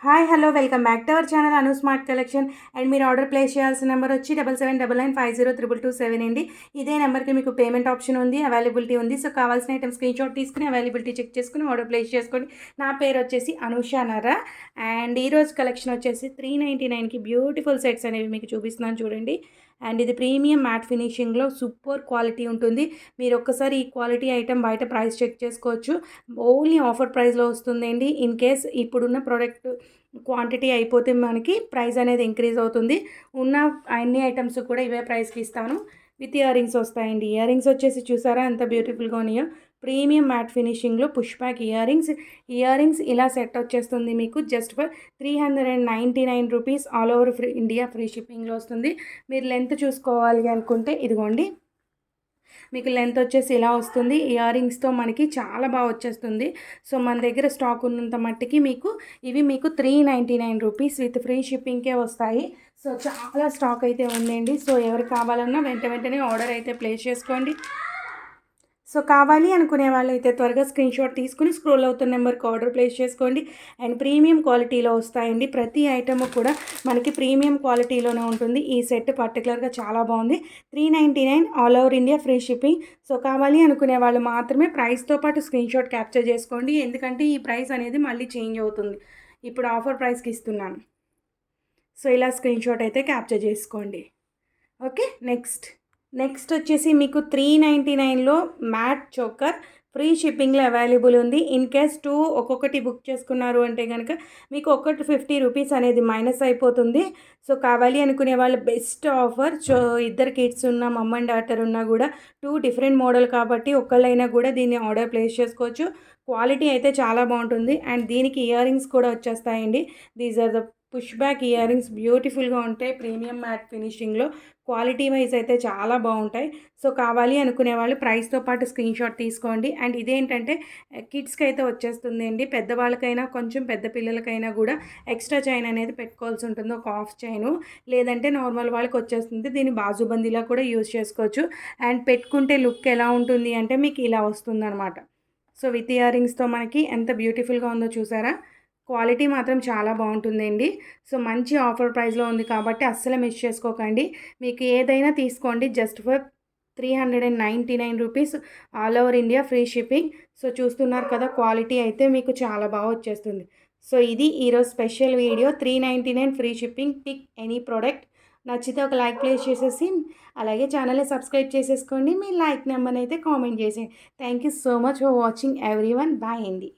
Hi hello welcome back to our channel Anu smart collection. And మీరు order place చేయాల్సిన number వచ్చి 7799502227 అండి. ఇదే నెంబర్కి మీకు పేమెంట్ ఆప్షన్ ఉంది, అవైలబిలిటీ ఉంది. సో కావాల్సిన ఐటమ్ స్క్రీన్ షాట్ తీసుకుని అవైలబిలిటీ చెక్ చేసుకుని ఆర్డర్ ప్లేస్ చేసుకోండి. నా పేరు వచ్చేసి అనూష నర్రా. అండ్ ఈరోజు కలెక్షన్ వచ్చేసి 399కి బ్యూటిఫుల్ సెట్స్ అనేవి మీకు చూపిస్తున్నాను చూడండి. అండ్ ఇది ప్రీమియం మ్యాట్ ఫినిషింగ్లో సూపర్ క్వాలిటీ ఉంటుంది. మీరు ఒక్కసారి ఈ క్వాలిటీ ఐటమ్ బయట ప్రైస్ చెక్ చేసుకోవచ్చు. ఓన్లీ ఆఫర్ ప్రైస్లో వస్తుందండి. ఇన్ కేస్ ఇప్పుడున్న ప్రోడక్ట్ క్వాంటిటీ అయిపోతే మనకి ప్రైస్ అనేది ఇంక్రీజ్ అవుతుంది. ఉన్న అన్ని ఐటమ్స్ కూడా ఇవే ప్రైస్కి ఇస్తాను. విత్ ఇయర్ రింగ్స్ వస్తాయండి. ఇయర్ రింగ్స్ వచ్చేసి చూసారా ఎంత బ్యూటిఫుల్గా ఉన్నాయో. ప్రీమియం మ్యాట్ ఫినిషింగ్లో పుష్ బ్యాక్ ఇయర్ రింగ్స్ ఇలా సెట్ వచ్చేస్తుంది మీకు just for 399 rupees. All over India free షిప్పింగ్లో వస్తుంది. మీరు లెంత్ చూసుకోవాలి అనుకుంటే ఇదిగోండి, మీకు లెంత్ వచ్చేసి ఇలా వస్తుంది. ఇయర్ రింగ్స్తో మనకి చాలా బాగా వచ్చేస్తుంది. సో మన దగ్గర స్టాక్ ఉన్నంత మట్టికి మీకు 399 రూపీస్ విత్ ఫ్రీ షిప్పింగ్కే వస్తాయి. సో చాలా స్టాక్ అయితే ఉందండి. సో ఎవరు కావాలన్నా వెంటనే ఆర్డర్ అయితే ప్లేస్ చేసుకోండి. సో కావాలి అనుకునే వాళ్ళైతే త్వరగా స్క్రీన్ షాట్ తీసుకుని స్క్రోల్ అవుతున్న నెంబర్కి ఆర్డర్ ప్లేస్ చేసుకోండి. అండ్ ప్రీమియం క్వాలిటీలో వస్తాయండి. ప్రతి ఐటమ్ కూడా మనకి ప్రీమియం క్వాలిటీలోనే ఉంటుంది. ఈ సెట్ పర్టికులర్గా చాలా బాగుంది. 399 all over India free shipping. So కావాలి అనుకునే వాళ్ళు మాత్రమే ప్రైస్తో పాటు స్క్రీన్ షాట్ క్యాప్చర్ చేసుకోండి. ఎందుకంటే ఈ ప్రైస్ అనేది మళ్ళీ చేంజ్ అవుతుంది. ఇప్పుడు ఆఫర్ ప్రైస్కి ఇస్తున్నాను. సో ఇలా స్క్రీన్ షాట్ అయితే క్యాప్చర్ చేసుకోండి. ఓకే, నెక్స్ట్ వచ్చేసి మీకు 399లో మ్యాట్ చోకర్ ఫ్రీ షిప్పింగ్లో అవైలబుల్ ఉంది. ఇన్ కేస్ 2 ఒక్కొక్కటి బుక్ చేసుకున్నారు అంటే కనుక మీకు ఒకటి 50 రూపీస్ అనేది మైనస్ అయిపోతుంది. సో కావాలి అనుకునే వాళ్ళు బెస్ట్ ఆఫర్. సో ఇద్దరు కిడ్స్ ఉన్న మమ్ అండ్ డాటర్ ఉన్నా కూడా 2 డిఫరెంట్ మోడల్ కాబట్టి ఒక్కళ్ళైనా కూడా దీన్ని ఆర్డర్ ప్లేస్ చేసుకోవచ్చు. క్వాలిటీ అయితే చాలా బాగుంటుంది. అండ్ దీనికి ఇయర్ రింగ్స్ కూడా వచ్చేస్తాయండి. These are the push back earrings బ్యూటిఫుల్గా ఉంటాయి. ప్రీమియం మ్యాట్ ఫినిషింగ్లో క్వాలిటీ వైజ్ అయితే చాలా బాగుంటాయి. సో కావాలి అనుకునే వాళ్ళు ప్రైస్తో పాటు స్క్రీన్ షాట్ తీసుకోండి. అండ్ ఇదేంటంటే కిడ్స్కి అయితే వచ్చేస్తుంది అండి. పెద్దవాళ్ళకైనా కొంచెం పెద్ద పిల్లలకైనా కూడా ఎక్స్ట్రా చైన్ అనేది పెట్టుకోవాల్సి ఉంటుంది, ఒక హాఫ్ చైను. లేదంటే నార్మల్ వాళ్ళకి వచ్చేస్తుంది. దీన్ని బాజుబందీలా కూడా యూజ్ చేసుకోవచ్చు. అండ్ పెట్టుకుంటే లుక్ ఎలా ఉంటుంది అంటే మీకు ఇలా వస్తుందన్నమాట. సో విత్ ఇయర్ రింగ్స్తో మనకి ఎంత బ్యూటిఫుల్గా ఉందో చూసారా. క్వాలిటీ మాత్రం చాలా బాగుంటుందండి. సో మంచి ఆఫర్ ప్రైస్లో ఉంది కాబట్టి అస్సలు మిస్ చేసుకోకండి. మీకు ఏదైనా తీసుకోండి just for 399 rupees all over India free shipping. So చూస్తున్నారు కదా, క్వాలిటీ అయితే మీకు చాలా బాగా వచ్చేస్తుంది. సో ఇది ఈరోజు special video. 399 free shipping. Pick any product. నచ్చితే ఒక లైక్ ప్లేస్ చేసేసి అలాగే ఛానల్ని సబ్స్క్రైబ్ చేసేసుకోండి. మీ లైక్ నెంబర్ని అయితే కామెంట్ చేసేయండి. Thank you so much for watching everyone. Bye అండి.